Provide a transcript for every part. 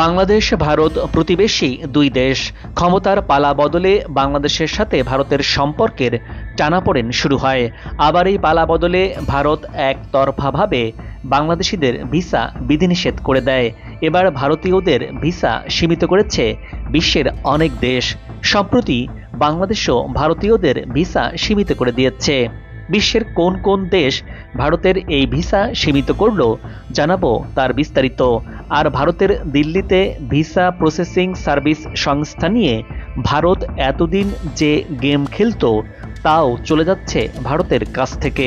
বাংলাদেশ ভারত প্রতিবেশী দুই দেশ। ক্ষমতার পালা বদলে বাংলাদেশের সাথে ভারতের সম্পর্কের টানাপোড়েন শুরু হয়। আবার এই পালা বদলে ভারত একতরফাভাবে বাংলাদেশিদের ভিসা বিধিনিষেধ করে দেয়। এবার ভারতীয়দের ভিসা সীমিত করেছে বিশ্বের অনেক দেশ। সম্প্রতি বাংলাদেশও ভারতীয়দের ভিসা সীমিত করে দিয়েছে। বিশ্বের কোন কোন দেশ ভারতের এই ভিসা সীমিত করল, জানাবো তার বিস্তারিত। আর ভারতের দিল্লিতে ভিসা প্রসেসিং সার্ভিস সংস্থা নিয়ে ভারত এতদিন যে গেম খেলতো তাও চলে যাচ্ছে ভারতের কাছ থেকে,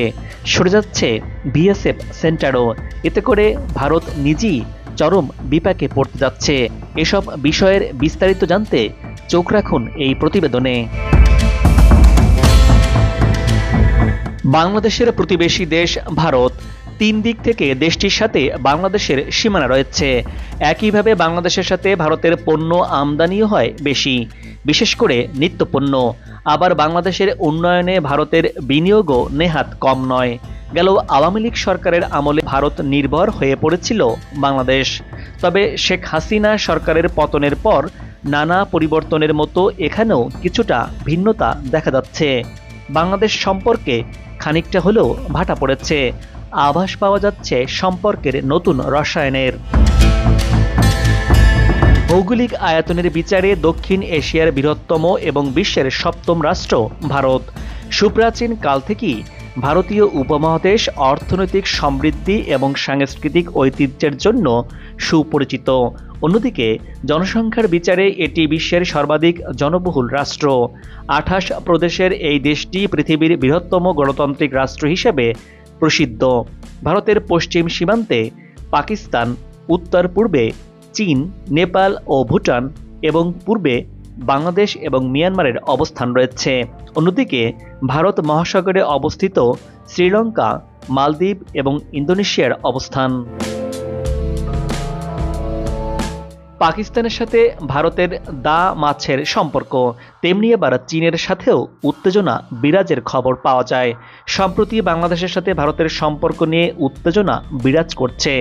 সরে যাচ্ছে বিএসএফ সেন্টারও। এতে করে ভারত নিজেই চরম বিপাকে পড়তে যাচ্ছে। এসব বিষয়ের বিস্তারিত জানতে চোখ রাখুন এই প্রতিবেদনে। বাংলাদেশের প্রতিবেশী দেশ ভারত। তিন দিক থেকে দেশটির সাথে বাংলাদেশের সীমানা রয়েছে। একইভাবে বাংলাদেশের সাথে ভারতের পণ্য আমদানিও হয় বেশি, বিশেষ করে নিত্যপণ্য। আবার বাংলাদেশের উন্নয়নে ভারতের বিনিয়োগও নেহাত কম নয়। গেল আওয়ামী লীগ সরকারের আমলে ভারত নির্ভর হয়ে পড়েছিল বাংলাদেশ। তবে শেখ হাসিনা সরকারের পতনের পর নানা পরিবর্তনের মতো এখানেও কিছুটা ভিন্নতা দেখা যাচ্ছে। বাংলাদেশ সম্পর্কে খানিকটা হলেও ভাটা পড়েছে, আভাস পাওয়া যাচ্ছে সম্পর্কের নতুন রসায়নের। ভৌগোলিক আয়তনের বিচারে দক্ষিণ এশিয়ার বৃহত্তম এবং বিশ্বের সপ্তম রাষ্ট্র ভারত। সুপ্রাচীন কাল থেকেই ভারতীয় উপমহাদেশ অর্থনৈতিক সমৃদ্ধি এবং সাংস্কৃতিক ঐতিহ্যের জন্য সুপরিচিত। অন্যদিকে জনসংখ্যার বিচারে এটি বিশ্বের সর্বাধিক জনবহুল রাষ্ট্র। 28 প্রদেশের এই দেশটি পৃথিবীর বৃহত্তম গণতান্ত্রিক রাষ্ট্র হিসেবে প্রসিদ্ধ। ভারতের পশ্চিম সীমান্তে পাকিস্তান, উত্তর পূর্বে চীন, নেপাল ও ভুটান এবং পূর্বে বাংলাদেশ এবং মিয়ানমারের অবস্থান রয়েছে। অন্যদিকে ভারত মহাসাগরে অবস্থিত শ্রীলঙ্কা, মালদ্বীপ এবং ইন্দোনেশিয়ার অবস্থান। পাকিস্তানের সাথে ভারতের দা মাছের সম্পর্ক, তেমনি এবার চীনের সাথেও উত্তেজনা বিরাজের খবর পাওয়া যায়। সম্প্রতি বাংলাদেশের সাথে ভারতের সম্পর্ক নিয়ে উত্তেজনা বিরাজ করছে।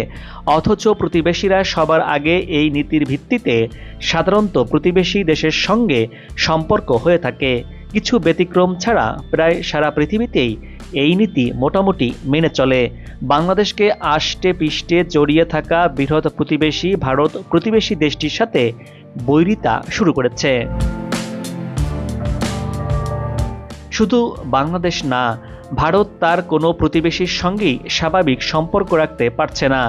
অথচ প্রতিবেশীরা সবার আগে এই নীতির ভিত্তিতে সাধারণত প্রতিবেশী দেশের সঙ্গে সম্পর্ক হয়ে থাকে। কিছু ব্যতিক্রম ছাড়া প্রায় সারা পৃথিবীতেই এই নীতি মোটামুটি মেনে চলে। বাংলাদেশকে আষ্টে পিষ্টে জড়িয়ে থাকা বৃহৎ প্রতিবেশী ভারত প্রতিবেশী দেশটির সাথে বৈরিতা শুরু করেছে। শুধু বাংলাদেশ না, ভারত তার কোনো প্রতিবেশীর সঙ্গেই স্বাভাবিক সম্পর্ক রাখতে পারছে না।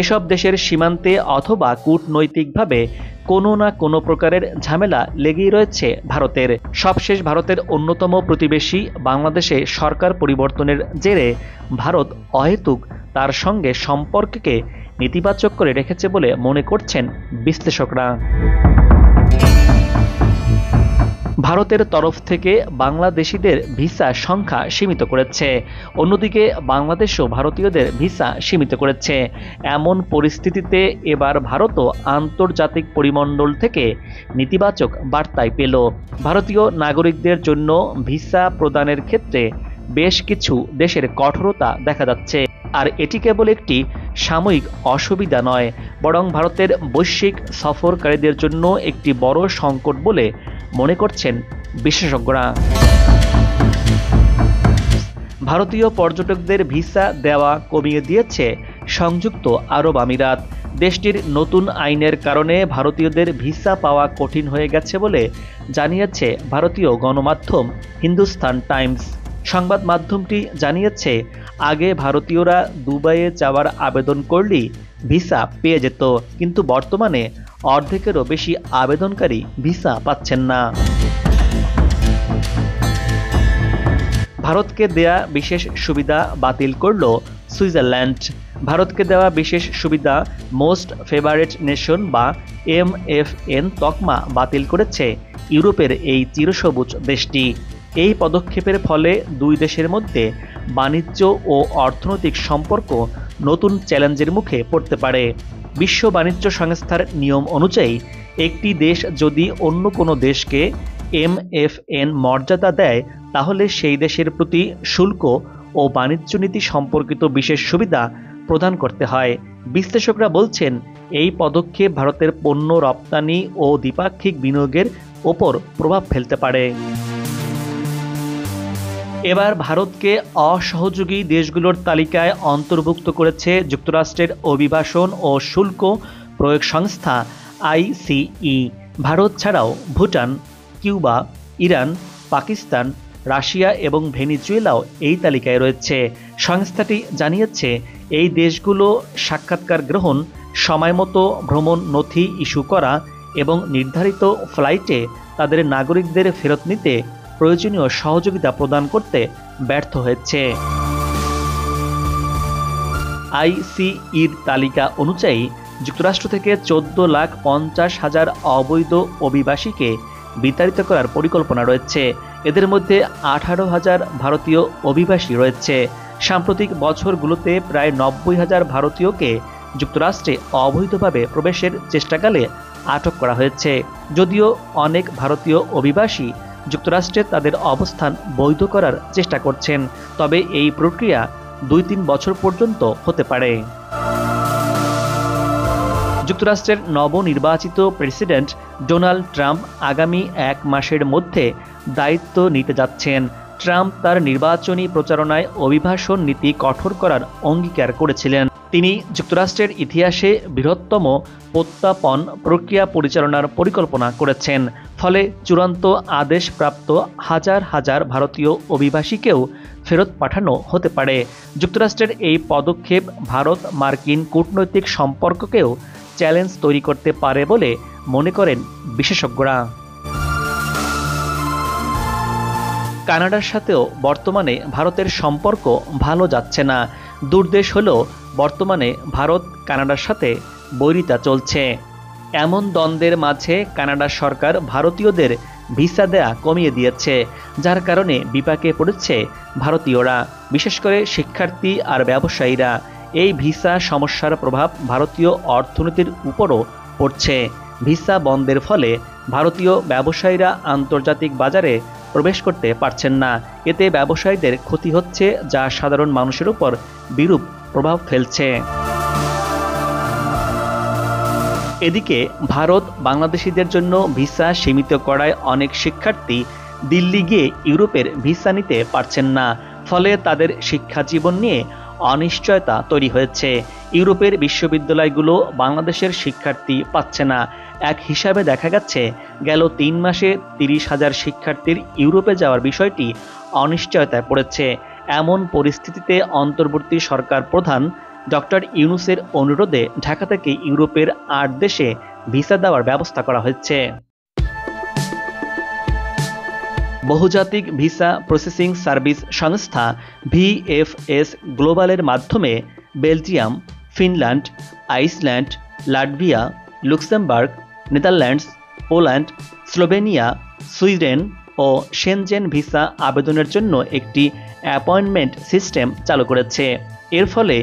এসব দেশের সীমান্তে অথবা কূটনৈতিকভাবে কোনো না কোনো প্রকারের ঝামেলা লেগেই রয়েছে ভারতের। সবশেষ ভারতের অন্যতম প্রতিবেশী বাংলাদেশে সরকার পরিবর্তনের জেরে ভারত অহেতুক তার সঙ্গে সম্পর্ককে নেতিবাচক করে রেখেছে বলে মনে করছেন বিশ্লেষকরা। ভারতের তরফ থেকে বাংলাদেশিদের ভিসা সংখ্যা সীমিত করেছে, অন্যদিকে বাংলাদেশও ভারতীয়দের ভিসা সীমিত করেছে। এমন পরিস্থিতিতে এবার ভারতও আন্তর্জাতিক পরিমণ্ডল থেকে নেতিবাচক বার্তাই পেল। ভারতীয় নাগরিকদের জন্য ভিসা প্রদানের ক্ষেত্রে বেশ কিছু দেশের কঠোরতা দেখা যাচ্ছে। আর এটি কেবল একটি সাময়িক অসুবিধা নয়, বরং ভারতের বৈশ্বিক সফরকারীদের জন্য একটি বড় সংকট বলে মনে করছেন বিশেষজ্ঞরা। ভারতীয় পর্যটকদের ভিসা দেওয়া কমিয়ে দিয়েছে সংযুক্ত আরব আমিরাত। দেশটির নতুন আইনের কারণে ভারতীয়দের ভিসা পাওয়া কঠিন হয়ে গেছে বলে জানিয়েছে ভারতীয় গণমাধ্যম হিন্দুস্তান টাইমস। সংবাদ মাধ্যমটি জানিয়েছে, আগে ভারতীয়রা দুবাইয়ে যাওয়ার আবেদন করলেই ভিসা পেয়ে যেত, কিন্তু বর্তমানে অর্ধেকেরও বেশি আবেদনকারী ভিসা পাচ্ছেন না। ভারতকে দেয়া বিশেষ সুবিধা বাতিল করল সুইজারল্যান্ড। ভারতকে দেওয়া বিশেষ সুবিধা মোস্ট ফেভারেট নেশন বা MFN তকমা বাতিল করেছে ইউরোপের এই চিরসবুজ দেশটি। এই পদক্ষেপের ফলে দুই দেশের মধ্যে বাণিজ্য ও অর্থনৈতিক সম্পর্ক নতুন চ্যালেঞ্জের মুখে পড়তে পারে। বিশ্ব বাণিজ্য সংস্থার নিয়ম অনুযায়ী একটি দেশ যদি অন্য কোনো দেশকে MFN মর্যাদা দেয়, তাহলে সেই দেশের প্রতি শুল্ক ও বাণিজ্য নীতি সম্পর্কিত বিশেষ সুবিধা প্রদান করতে হয়। বিশ্লেষকরা বলছেন, এই পদক্ষেপ ভারতের পণ্য রপ্তানি ও দ্বিপাক্ষিক বিনিয়োগের ওপর প্রভাব ফেলতে পারে। এবার ভারতকে অসহযোগী দেশগুলোর তালিকায় অন্তর্ভুক্ত করেছে যুক্তরাষ্ট্রের অভিবাসন ও শুল্ক প্রয়োগ সংস্থা ICE। ভারত ছাড়াও Bhutan, Cuba, Iran, Pakistan, Russia এবং ভেনিজুয়েলাও এই তালিকায় রয়েছে। সংস্থাটি জানিয়েছে, এই দেশগুলো সাক্ষাৎকার গ্রহণ, সময়মতো ভ্রমণ নথি ইস্যু করা এবং নির্ধারিত ফ্লাইটে তাদের নাগরিকদের ফেরত নিতে প্রয়োজনীয় সহযোগিতা প্রদান করতে ব্যর্থ হয়েছে। ICEর তালিকা অনুযায়ী যুক্তরাষ্ট্র থেকে 14,50,000 অবৈধ অভিবাসীকে বিতাড়িত করার পরিকল্পনা রয়েছে। এদের মধ্যে 18,000 ভারতীয় অভিবাসী রয়েছে। সাম্প্রতিক বছরগুলোতে প্রায় 90,000 ভারতীয়কে যুক্তরাষ্ট্রে অবৈধভাবে প্রবেশের চেষ্টাকালে আটক করা হয়েছে। যদিও অনেক ভারতীয় অভিবাসী যুক্তরাষ্ট্রে তাদের অবস্থান বৈধ করার চেষ্টা করছেন, তবে এই প্রক্রিয়া 2-3 বছর পর্যন্ত হতে পারে। যুক্তরাষ্ট্রের নবনির্বাচিত প্রেসিডেন্ট ডোনাল্ড ট্রাম্প আগামী 1 মাসের মধ্যে দায়িত্ব নিতে যাচ্ছেন। ট্রাম্প তার নির্বাচনী প্রচারণায় অভিবাসন নীতি কঠোর করার অঙ্গীকার করেছিলেন। তিনি যুক্তরাষ্ট্রের ইতিহাসে বৃহত্তম প্রত্যাপন প্রক্রিয়া পরিচালনার পরিকল্পনা করেছেন। ফলে চূড়ান্ত আদেশপ্রাপ্ত হাজার হাজার ভারতীয় অভিবাসীকেও ফেরত পাঠানো হতে পারে। যুক্তরাষ্ট্রের এই পদক্ষেপ ভারত মার্কিন কূটনৈতিক সম্পর্ককেও চ্যালেঞ্জ তৈরি করতে পারে বলে মনে করেন বিশেষজ্ঞরা। কানাডার সাথেও বর্তমানে ভারতের সম্পর্ক ভালো যাচ্ছে না। দুর্দেশ হলেও বর্তমানে ভারত কানাডার সাথে বৈরিতা চলছে। এমন দ্বন্দ্বের মাঝে কানাডা সরকার ভারতীয়দের ভিসা দেয়া কমিয়ে দিয়েছে, যার কারণে বিপাকে পড়েছে ভারতীয়রা, বিশেষ করে শিক্ষার্থী আর ব্যবসায়ীরা। এই ভিসা সমস্যার প্রভাব ভারতীয় অর্থনীতির উপরও পড়ছে। ভিসা বন্ধের ফলে ভারতীয় ব্যবসায়ীরা আন্তর্জাতিক বাজারে প্রবেশ করতে পারছেন না। এতে ব্যবসায়ীদের ক্ষতি হচ্ছে, যা সাধারণ মানুষের উপর বিরূপ প্রভাব ফেলছে। এদিকে ভারত বাংলাদেশিদের জন্য ভিসা সীমিত করায় অনেক শিক্ষার্থী দিল্লি গিয়ে ইউরোপের ভিসা নিতে পারছেন না। ফলে তাদের শিক্ষা জীবন নিয়ে অনিশ্চয়তা তৈরি হয়েছে। ইউরোপের বিশ্ববিদ্যালয়গুলো বাংলাদেশের শিক্ষার্থী পাচ্ছে না। এক হিসাবে দেখা গেছে, গেল 3 মাসে 30,000 শিক্ষার্থীর ইউরোপে যাওয়ার বিষয়টি অনিশ্চয়তায় পড়েছে। এমন পরিস্থিতিতে অন্তর্বর্তী সরকার প্রধান ডক্টর ইউনূসের অনুরোধে ঢাকা থেকে ইউরোপের 8 দেশে ভিসা দেওয়ার ব্যবস্থা করা হয়েছে। বহুজাতিক ভিসা প্রসেসিং সার্ভিস সংস্থা VFS গ্লোবালের মাধ্যমে Belgium, Finland, Iceland, Latvia, Luxembourg, Netherlands, Poland, Slovenia, Sweden ও শেনজেন ভিসা আবেদনের জন্য একটি অ্যাপয়েন্টমেন্ট সিস্টেম চালু করেছে। এর ফলে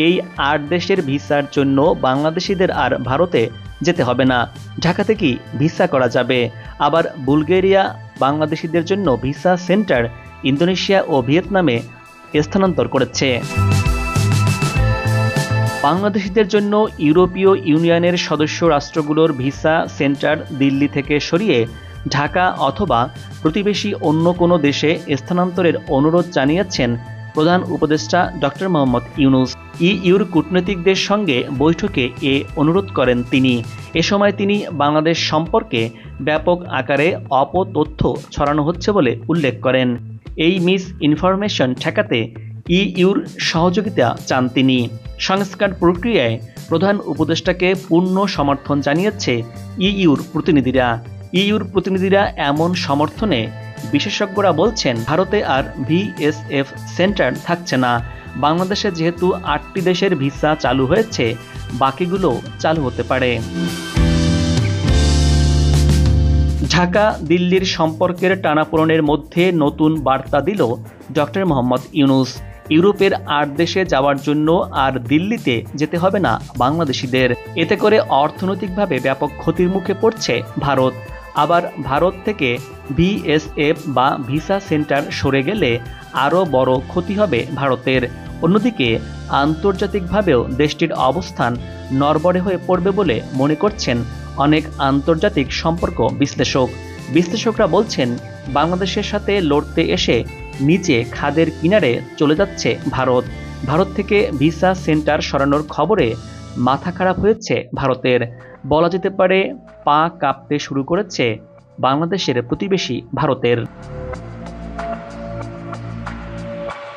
এই 8 দেশের ভিসার জন্য বাংলাদেশিদের আর ভারতে যেতে হবে না, ঢাকা থেকেই ভিসা করা যাবে। আবার বুলগেরিয়া বাংলাদেশিদের জন্য ভিসা সেন্টার ইন্দোনেশিয়া ও ভিয়েতনামে স্থানান্তর করেছে। বাংলাদেশিদের জন্য ইউরোপীয় ইউনিয়নের সদস্য রাষ্ট্রগুলোর ভিসা সেন্টার দিল্লি থেকে সরিয়ে ঢাকা অথবা প্রতিবেশী অন্য কোনো দেশে স্থানান্তরের অনুরোধ জানিয়েছেন প্রধান উপদেষ্টা ডক্টর মোহাম্মদ ইউনূস। ইউর কূটনীতিকদের সঙ্গে বৈঠকে এ অনুরোধ করেন তিনি। এ সময় তিনি বাংলাদেশ সম্পর্কে ব্যাপক আকারে অপতথ্য ছড়ানো হচ্ছে বলে উল্লেখ করেন। এই মিস ইনফরমেশন ঠেকাতে ইউর সহযোগিতা চান তিনি। সংস্কার প্রক্রিয়ায় প্রধান উপদেষ্টাকে পূর্ণ সমর্থন জানিয়েছে ইউর প্রতিনিধিরা। এমন সমর্থনে বিশেষজ্ঞরা বলছেন, ভারতে আর VSF সেন্টার থাকছে না। বাংলাদেশে যেহেতু 8টি দেশের ভিসা চালু হয়েছে, বাকিগুলো চালু হতে পারে। ঢাকা দিল্লির সম্পর্কের টানাপোড়েনের মধ্যে নতুন বার্তা দিল ডক্টর মোহাম্মদ ইউনূস। ইউরোপের 8 দেশে যাওয়ার জন্য আর দিল্লিতে যেতে হবে না বাংলাদেশিদের। এতে করে অর্থনৈতিকভাবে ব্যাপক ক্ষতির মুখে পড়ছে ভারত। আবার ভারত থেকে বিএসএফ বা ভিসা সেন্টার সরে গেলে আরও বড় ক্ষতি হবে ভারতের। অন্যদিকে আন্তর্জাতিকভাবেও দেশটির অবস্থান নড়বড়ে হয়ে পড়বে বলে মনে করছেন অনেক আন্তর্জাতিক সম্পর্ক বিশ্লেষক। বিশ্লেষকরা বলছেন, বাংলাদেশের সাথে লড়তে এসে নিচে খাদের কিনারে চলে যাচ্ছে ভারত। ভারত থেকে ভিসা সেন্টার সরানোর খবরে মাথা খারাপ হয়েছে ভারতের। বলা যেতে পারে পা কাঁপতে শুরু করেছে বাংলাদেশের প্রতিবেশী ভারতের।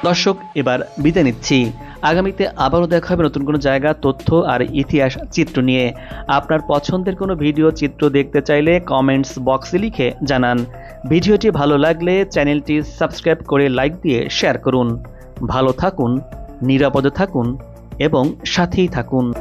দর্শক, এবার বিদায় নিচ্ছি। আগামীতে আবারও দেখা হবে নতুন কোনো জায়গা, তথ্য আর ইতিহাস চিত্র নিয়ে। আপনার পছন্দের কোনো ভিডিও চিত্র দেখতে চাইলে কমেন্টস বক্সে লিখে জানান। ভিডিওটি ভালো লাগলে চ্যানেলটি সাবস্ক্রাইব করে লাইক দিয়ে শেয়ার করুন। ভালো থাকুন, নিরাপদে থাকুন এবং সাথেই থাকুন।